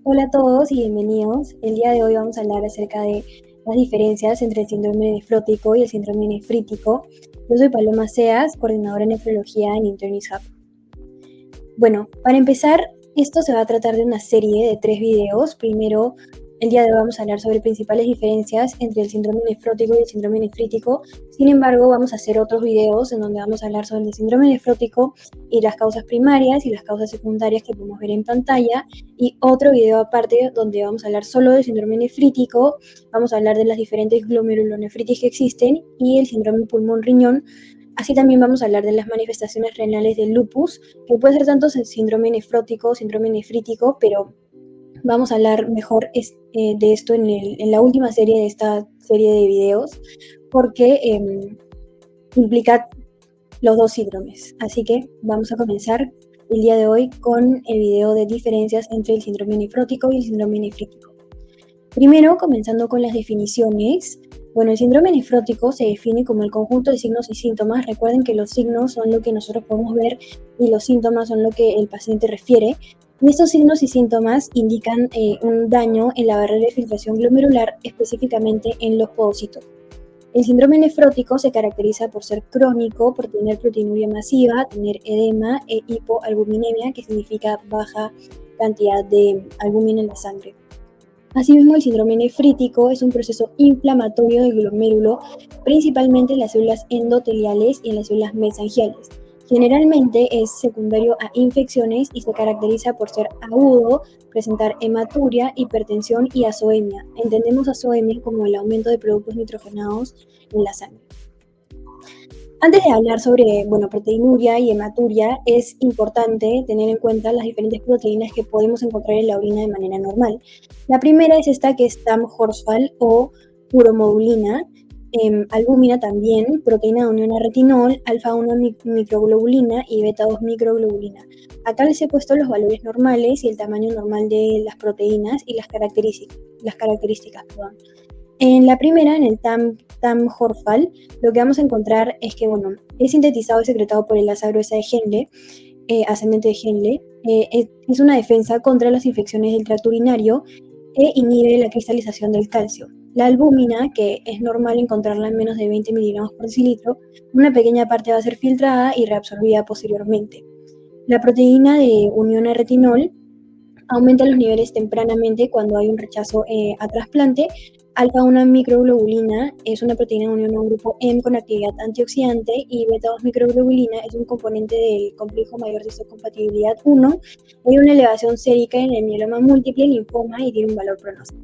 Hola a todos y bienvenidos. El día de hoy vamos a hablar acerca de las diferencias entre el síndrome nefrótico y el síndrome nefrítico. Yo soy Paloma Seas, coordinadora de nefrología en Internis Hub. Bueno, para empezar, esto se va a tratar de una serie de 3 videos. Primero, el día de hoy vamos a hablar sobre principales diferencias entre el síndrome nefrótico y el síndrome nefrítico. Sin embargo, vamos a hacer otros videos en donde vamos a hablar sobre el síndrome nefrótico y las causas primarias y las causas secundarias que podemos ver en pantalla. Y otro video aparte donde vamos a hablar solo del síndrome nefrítico, vamos a hablar de las diferentes glomerulonefritis que existen y el síndrome pulmón-riñón. Así también vamos a hablar de las manifestaciones renales del lupus, que puede ser tanto síndrome nefrótico, síndrome nefrítico, pero vamos a hablar mejor de esto en la última serie de esta serie de videos, porque implica los dos síndromes. Así que vamos a comenzar el día de hoy con el video de diferencias entre el síndrome nefrótico y el síndrome nefrítico. Primero, comenzando con las definiciones. Bueno, el síndrome nefrótico se define como el conjunto de signos y síntomas. Recuerden que los signos son lo que nosotros podemos ver y los síntomas son lo que el paciente refiere. Y estos signos y síntomas indican un daño en la barrera de filtración glomerular, específicamente en los podocitos. El síndrome nefrótico se caracteriza por ser crónico, por tener proteinuria masiva, tener edema e hipoalbuminemia, que significa baja cantidad de albúmina en la sangre. Asimismo, el síndrome nefrítico es un proceso inflamatorio del glomérulo, principalmente en las células endoteliales y en las células mesangiales. Generalmente es secundario a infecciones y se caracteriza por ser agudo, presentar hematuria, hipertensión y azoemia. Entendemos azoemia como el aumento de productos nitrogenados en la sangre. Antes de hablar sobre proteinuria y hematuria, es importante tener en cuenta las diferentes proteínas que podemos encontrar en la orina de manera normal. La primera es esta que es TAM-Horsfall o uromodulina, albúmina también, proteína de unión a retinol, alfa-1 microglobulina y beta-2 microglobulina. Acá les he puesto los valores normales y el tamaño normal de las proteínas y las características. En la primera, en el TAM-Horsfall, lo que vamos a encontrar es que, es sintetizado y secretado por el asa gruesa de Henle, ascendente de Henle. Es una defensa contra las infecciones del tracto urinario e inhibe la cristalización del calcio. La albúmina, que es normal encontrarla en menos de 20 miligramos por decilitro, una pequeña parte va a ser filtrada y reabsorbida posteriormente. La proteína de unión a retinol aumenta los niveles tempranamente cuando hay un rechazo a trasplante. Alfa-1 microglobulina es una proteína de unión a un grupo M con actividad antioxidante y beta-2 microglobulina es un componente del complejo mayor de histocompatibilidad 1. Hay una elevación sérica en el mieloma múltiple, linfoma y tiene un valor pronóstico.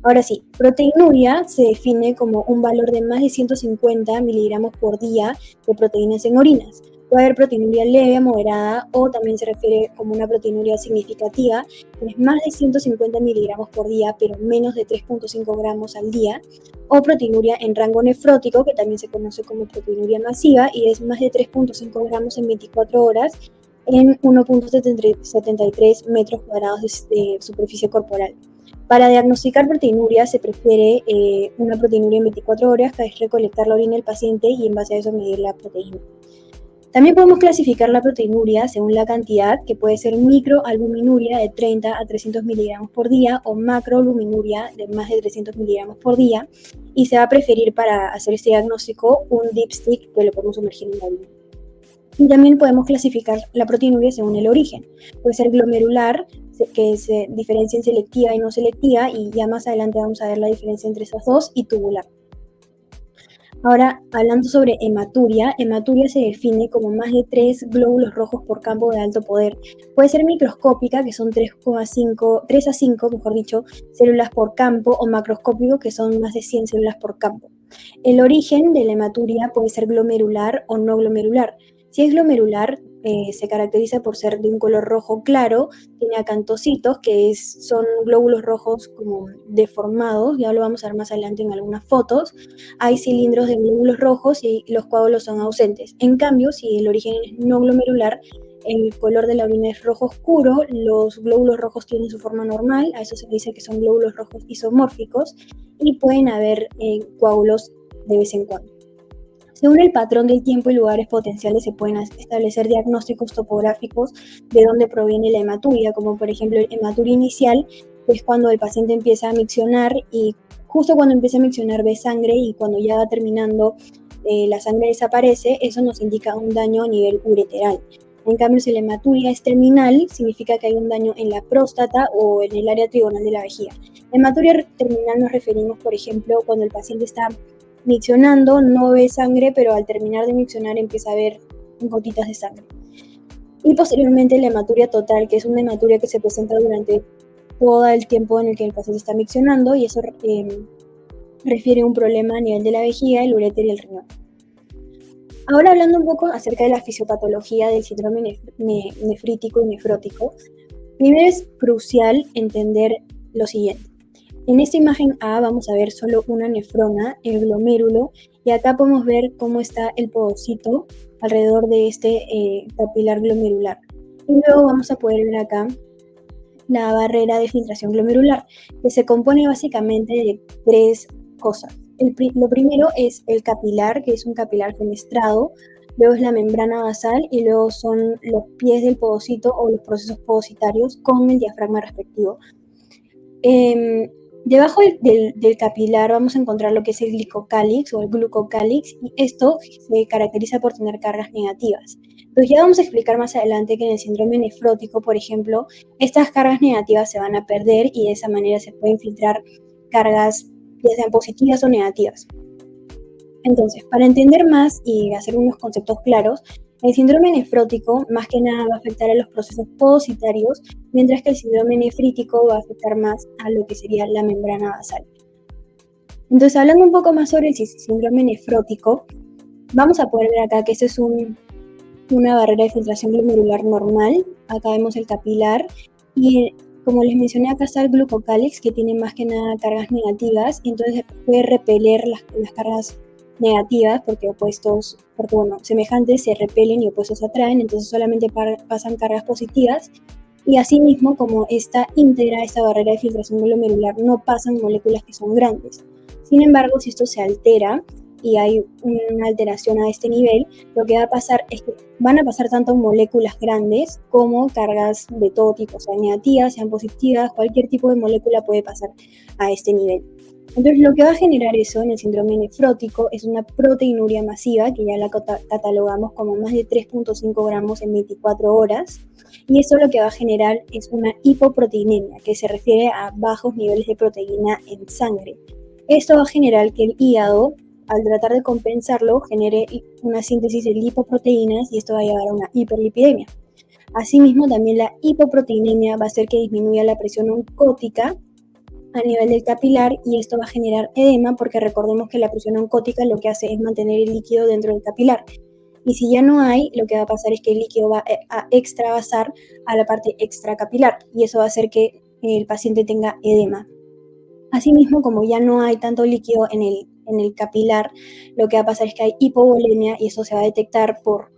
Ahora sí, proteinuria se define como un valor de más de 150 miligramos por día de proteínas en orinas. Puede haber proteinuria leve, moderada o también se refiere como una proteinuria significativa, que es más de 150 miligramos por día, pero menos de 3.5 gramos al día. O proteinuria en rango nefrótico, que también se conoce como proteinuria masiva y es más de 3.5 gramos en 24 horas en 1.73 metros cuadrados de superficie corporal. Para diagnosticar proteinuria se prefiere una proteinuria en 24 horas, que es recolectar la orina del paciente y en base a eso medir la proteína. También podemos clasificar la proteinuria según la cantidad, que puede ser microalbuminuria de 30 a 300 miligramos por día o macroalbuminuria de más de 300 miligramos por día, y se va a preferir para hacer este diagnóstico un dipstick que lo podemos sumergir en la orina. Y también podemos clasificar la proteinuria según el origen. Puede ser glomerular, que se diferencia en selectiva y no selectiva, y ya más adelante vamos a ver la diferencia entre esas dos, y tubular. Ahora, hablando sobre hematuria, hematuria se define como más de 3 glóbulos rojos por campo de alto poder. Puede ser microscópica, que son 3 a 5, mejor dicho, células por campo, o macroscópico, que son más de 100 células por campo. El origen de la hematuria puede ser glomerular o no glomerular. Si es glomerular, se caracteriza por ser de un color rojo claro, tiene acantocitos, que son glóbulos rojos como deformados, ya lo vamos a ver más adelante en algunas fotos. Hay cilindros de glóbulos rojos y los coágulos son ausentes. En cambio, si el origen es no glomerular, el color de la orina es rojo oscuro, los glóbulos rojos tienen su forma normal, a eso se dice que son glóbulos rojos isomórficos, y pueden haber coágulos de vez en cuando. Según el patrón del tiempo y lugares potenciales se pueden establecer diagnósticos topográficos de dónde proviene la hematuria, como por ejemplo el hematuria inicial, que es cuando el paciente empieza a miccionar y justo cuando empieza a miccionar ve sangre y cuando ya va terminando la sangre desaparece, eso nos indica un daño a nivel ureteral. En cambio, si la hematuria es terminal, significa que hay un daño en la próstata o en el área trigonal de la vejiga. Hematuria terminal nos referimos, por ejemplo, cuando el paciente está miccionando, no ve sangre, pero al terminar de miccionar empieza a ver gotitas de sangre. Y posteriormente la hematuria total, que es una hematuria que se presenta durante todo el tiempo en el que el paciente está miccionando, y eso refiere a un problema a nivel de la vejiga, el uréter y el riñón. Ahora hablando un poco acerca de la fisiopatología del síndrome nefrítico y nefrótico, primero es crucial entender lo siguiente. En esta imagen A vamos a ver solo una nefrona, el glomérulo, y acá podemos ver cómo está el podocito alrededor de este capilar glomerular. Y luego vamos a poder ver acá la barrera de filtración glomerular, que se compone básicamente de tres cosas. Lo primero es el capilar, que es un capilar fenestrado, luego es la membrana basal y luego son los pies del podocito o los procesos podocitarios con el diafragma respectivo. Debajo del capilar vamos a encontrar lo que es el glicocálix o el glucocálix, y esto se caracteriza por tener cargas negativas. Entonces ya vamos a explicar más adelante que en el síndrome nefrótico, por ejemplo, estas cargas negativas se van a perder y de esa manera se pueden filtrar cargas ya sean positivas o negativas. Entonces, para entender más y hacer unos conceptos claros, el síndrome nefrótico más que nada va a afectar a los procesos podocitarios, mientras que el síndrome nefrítico va a afectar más a lo que sería la membrana basal. Entonces, hablando un poco más sobre el síndrome nefrótico, vamos a poder ver acá que esta es una barrera de filtración glomerular normal. Acá vemos el capilar y como les mencioné, acá está el glucocálix, que tiene más que nada cargas negativas, y entonces puede repeler las cargas negativas porque semejantes se repelen y opuestos se atraen, entonces solamente pasan cargas positivas, y asimismo, como está íntegra esta barrera de filtración glomerular, no pasan moléculas que son grandes. Sin embargo, si esto se altera y hay una alteración a este nivel, lo que va a pasar es que van a pasar tanto moléculas grandes como cargas de todo tipo, sean negativas, sean positivas, cualquier tipo de molécula puede pasar a este nivel. Entonces, lo que va a generar eso en el síndrome nefrótico es una proteinuria masiva, que ya la catalogamos como más de 3.5 gramos en 24 horas, y eso lo que va a generar es una hipoproteinemia, que se refiere a bajos niveles de proteína en sangre. Esto va a generar que el hígado, al tratar de compensarlo, genere una síntesis de lipoproteínas y esto va a llevar a una hiperlipidemia. Asimismo, también la hipoproteinemia va a hacer que disminuya la presión oncótica a nivel del capilar y esto va a generar edema porque recordemos que la presión oncótica lo que hace es mantener el líquido dentro del capilar. Y si ya no hay, lo que va a pasar es que el líquido va a extravasar a la parte extracapilar y eso va a hacer que el paciente tenga edema. Asimismo, como ya no hay tanto líquido en el capilar, lo que va a pasar es que hay hipovolemia y eso se va a detectar por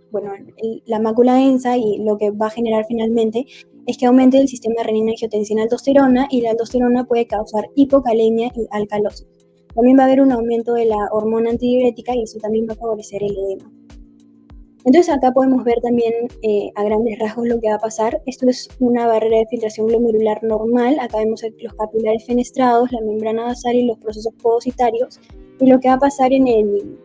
la mácula densa, y lo que va a generar finalmente es que aumente el sistema renina-angiotensina-aldosterona y la aldosterona puede causar hipocalemia y alcalosis. También va a haber un aumento de la hormona antidiurética y eso también va a favorecer el edema. Entonces acá podemos ver también a grandes rasgos lo que va a pasar. Esto es una barrera de filtración glomerular normal. Acá vemos los capilares fenestrados, la membrana basal y los procesos podocitarios. Y lo que va a pasar en el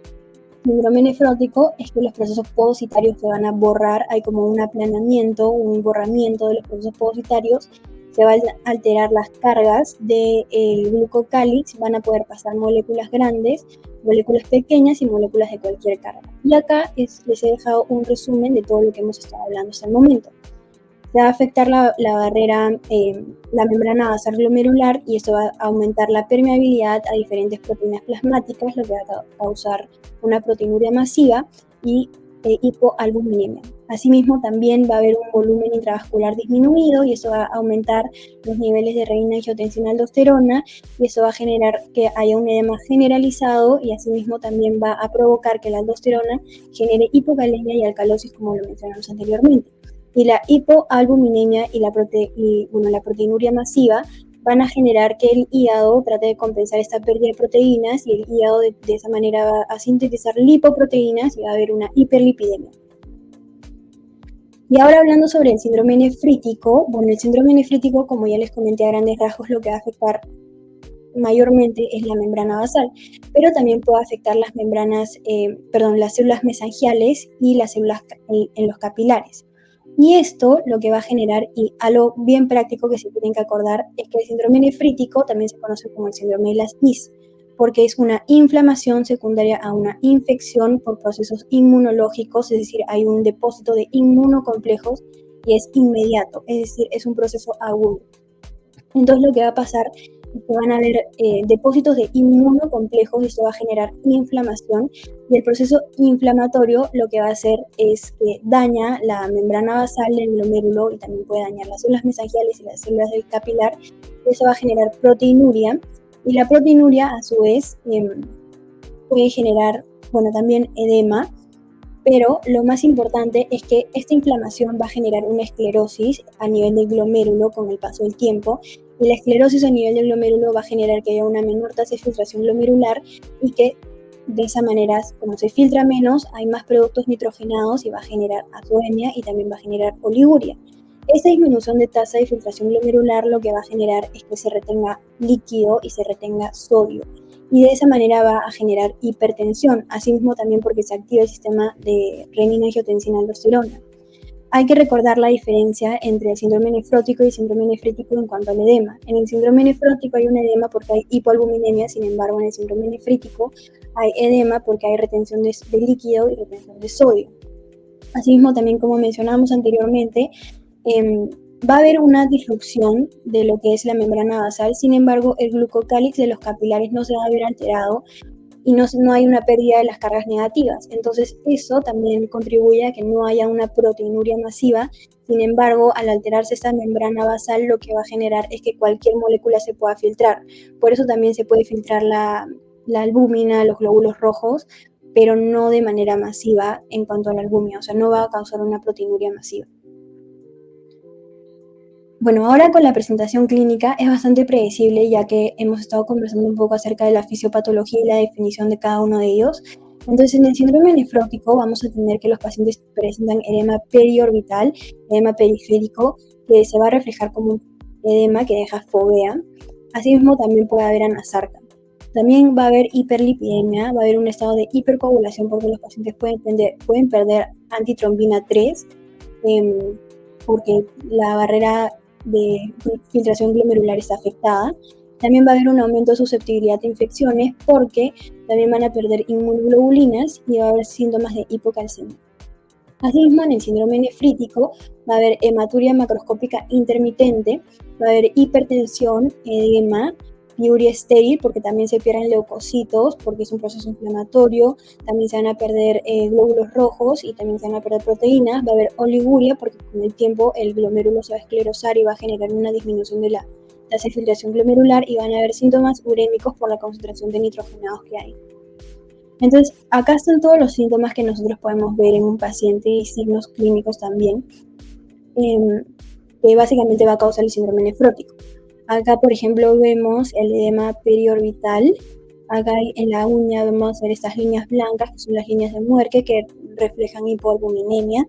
síndrome nefrótico es que los procesos podocitarios se van a borrar. Hay como un aplanamiento, un borramiento de los procesos podocitarios. Se van a alterar las cargas del glucocálix, van a poder pasar moléculas grandes, moléculas pequeñas y moléculas de cualquier carga. Y acá les he dejado un resumen de todo lo que hemos estado hablando hasta el momento. Se va a afectar la barrera, la membrana basal glomerular, y esto va a aumentar la permeabilidad a diferentes proteínas plasmáticas, lo que va a causar una proteinuria masiva y hipoalbuminemia. Asimismo, también va a haber un volumen intravascular disminuido y eso va a aumentar los niveles de renina-angiotensina-aldosterona y eso va a generar que haya un edema generalizado y asimismo también va a provocar que la aldosterona genere hipocalemia y alcalosis, como lo mencionamos anteriormente. Y la hipoalbuminemia y la proteinuria masiva van a generar que el hígado trate de compensar esta pérdida de proteínas y el hígado de esa manera va a sintetizar lipoproteínas y va a haber una hiperlipidemia. Y ahora hablando sobre el síndrome nefrítico, bueno, el síndrome nefrítico, como ya les comenté a grandes rasgos, lo que va a afectar mayormente es la membrana basal, pero también puede afectar las las células mesangiales y las células en los capilares. Y esto lo que va a generar, y algo bien práctico que se tienen que acordar, es que el síndrome nefrítico también se conoce como el síndrome de las IS, porque es una inflamación secundaria a una infección por procesos inmunológicos, es decir, hay un depósito de inmunocomplejos y es inmediato, es decir, es un proceso agudo. Entonces lo que va a pasar es que van a haber depósitos de inmunocomplejos y esto va a generar inflamación y el proceso inflamatorio lo que va a hacer es que daña la membrana basal del glomérulo y también puede dañar las células mesangiales y las células del capilar. Eso va a generar proteinuria y la proteinuria a su vez puede generar, bueno, también edema, pero lo más importante es que esta inflamación va a generar una esclerosis a nivel del glomérulo con el paso del tiempo y la esclerosis a nivel del glomérulo va a generar que haya una menor tasa de filtración glomerular y que de esa manera, como se filtra menos, hay más productos nitrogenados y va a generar azoemia y también va a generar oliguria. Esta disminución de tasa de filtración glomerular lo que va a generar es que se retenga líquido y se retenga sodio. Y de esa manera va a generar hipertensión, asimismo también porque se activa el sistema de renina-angiotensina-aldosterona. Hay que recordar la diferencia entre el síndrome nefrótico y el síndrome nefrítico en cuanto al edema. En el síndrome nefrótico hay un edema porque hay hipoalbuminemia, sin embargo en el síndrome nefrítico hay edema porque hay retención de líquido y retención de sodio. Asimismo también, como mencionábamos anteriormente, va a haber una disrupción de lo que es la membrana basal, sin embargo el glucocálix de los capilares no se va a ver alterado y no hay una pérdida de las cargas negativas. Entonces eso también contribuye a que no haya una proteinuria masiva. Sin embargo, al alterarse esta membrana basal, lo que va a generar es que cualquier molécula se pueda filtrar. Por eso también se puede filtrar la albúmina, los glóbulos rojos, pero no de manera masiva en cuanto a la albúmina, o sea, no va a causar una proteinuria masiva. Bueno, ahora con la presentación clínica es bastante predecible, ya que hemos estado conversando un poco acerca de la fisiopatología y la definición de cada uno de ellos. Entonces, en el síndrome nefrótico vamos a tener que los pacientes presentan edema periorbital, edema periférico, que se va a reflejar como un edema que deja fovea. Asimismo, también puede haber anasarca. También va a haber hiperlipidemia, va a haber un estado de hipercoagulación porque los pacientes pueden perder antitrombina 3, porque la barrera de filtración glomerular está afectada. También va a haber un aumento de susceptibilidad a infecciones porque también van a perder inmunoglobulinas y va a haber síntomas de hipocalcemia. Asimismo, en el síndrome nefrítico va a haber hematuria macroscópica intermitente, va a haber hipertensión, edema, piuria estéril, porque también se pierden leucocitos, porque es un proceso inflamatorio, también se van a perder glóbulos rojos y también se van a perder proteínas, va a haber oliguria, porque con el tiempo el glomérulo se va a esclerosar y va a generar una disminución de la tasa de filtración glomerular y van a haber síntomas urémicos por la concentración de nitrogenados que hay. Entonces, acá están todos los síntomas que nosotros podemos ver en un paciente y signos clínicos también, que básicamente va a causar el síndrome nefrótico. Acá, por ejemplo, vemos el edema periorbital. Acá en la uña vamos a ver estas líneas blancas, que son las líneas de Muerke, que reflejan hipoalbuminemia.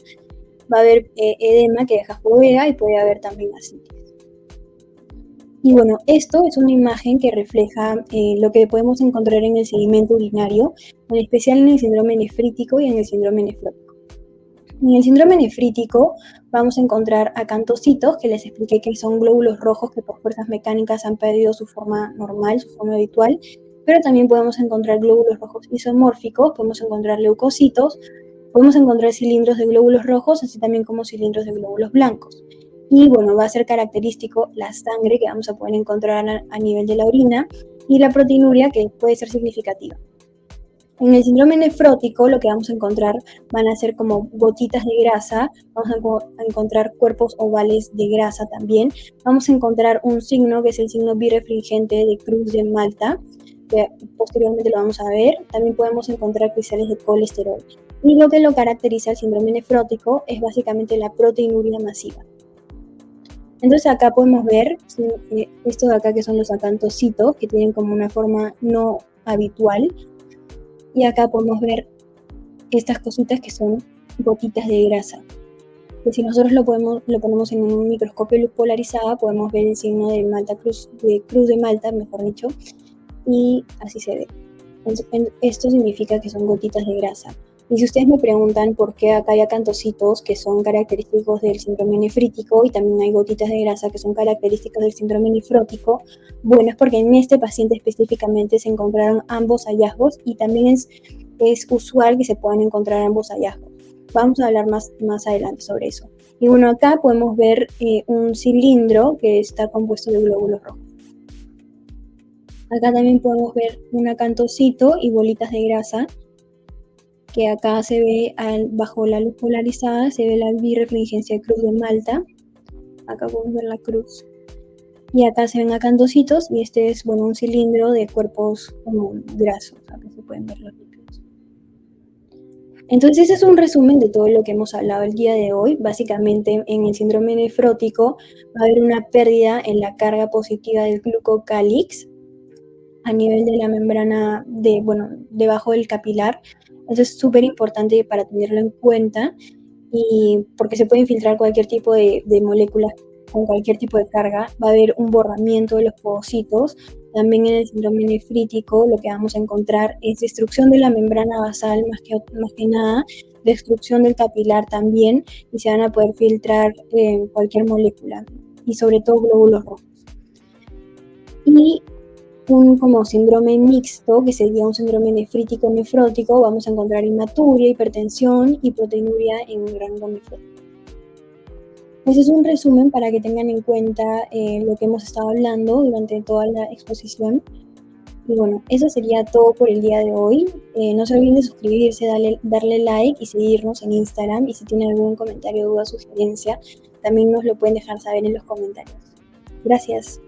Va a haber edema que deja fovea y puede haber también ascitis. Y bueno, esto es una imagen que refleja lo que podemos encontrar en el sedimento urinario, en especial en el síndrome nefrítico y en el síndrome nefrótico. En el síndrome nefrítico vamos a encontrar acantocitos, que les expliqué que son glóbulos rojos que por fuerzas mecánicas han perdido su forma normal, su forma habitual, pero también podemos encontrar glóbulos rojos isomórficos, podemos encontrar leucocitos, podemos encontrar cilindros de glóbulos rojos, así también como cilindros de glóbulos blancos. Y bueno, va a ser característico la sangre que vamos a poder encontrar a nivel de la orina y la proteinuria, que puede ser significativa. En el síndrome nefrótico lo que vamos a encontrar van a ser como gotitas de grasa, vamos a encontrar cuerpos ovales de grasa también, vamos a encontrar un signo que es el signo birefringente de Cruz de Malta, que posteriormente lo vamos a ver. También podemos encontrar cristales de colesterol. Y lo que lo caracteriza el síndrome nefrótico es básicamente la proteinuria masiva. Entonces acá podemos ver estos de acá que son los acantocitos, que tienen como una forma no habitual. Y acá podemos ver estas cositas que son gotitas de grasa. Que si nosotros lo ponemos en un microscopio luz polarizada, podemos ver el signo de cruz de Malta, mejor dicho, y así se ve. Esto significa que son gotitas de grasa. Y si ustedes me preguntan por qué acá hay acantocitos que son característicos del síndrome nefrítico y también hay gotitas de grasa que son características del síndrome nefrótico, bueno, es porque en este paciente específicamente se encontraron ambos hallazgos y también es usual que se puedan encontrar ambos hallazgos. Vamos a hablar más adelante sobre eso. Y bueno, acá podemos ver un cilindro que está compuesto de glóbulos rojos. Acá también podemos ver un acantocito y bolitas de grasa, que acá se ve bajo la luz polarizada, se ve la birrefringencia de cruz de Malta. Acá podemos ver la cruz. Y acá se ven acantocitos y este es, bueno, un cilindro de cuerpos como grasos. Acá se pueden ver los lípidos. Entonces ese es un resumen de todo lo que hemos hablado el día de hoy. Básicamente en el síndrome nefrótico va a haber una pérdida en la carga positiva del glucocálix a nivel de la membrana debajo del capilar. Eso es súper importante para tenerlo en cuenta y porque se puede infiltrar cualquier tipo de moléculas con cualquier tipo de carga. Va a haber un borramiento de los fogocitos. También en el síndrome nefrítico lo que vamos a encontrar es destrucción de la membrana basal más que nada, destrucción del capilar también, y se van a poder filtrar cualquier molécula y sobre todo glóbulos rojos. Y un como síndrome mixto, que sería un síndrome nefrítico-nefrótico, vamos a encontrar hematuria, hipertensión y proteinuria en un rango nefrótico. Ese es un resumen para que tengan en cuenta lo que hemos estado hablando durante toda la exposición. Y bueno, eso sería todo por el día de hoy. No se olviden de suscribirse, darle like y seguirnos en Instagram. Y si tienen algún comentario, duda, sugerencia, también nos lo pueden dejar saber en los comentarios. Gracias.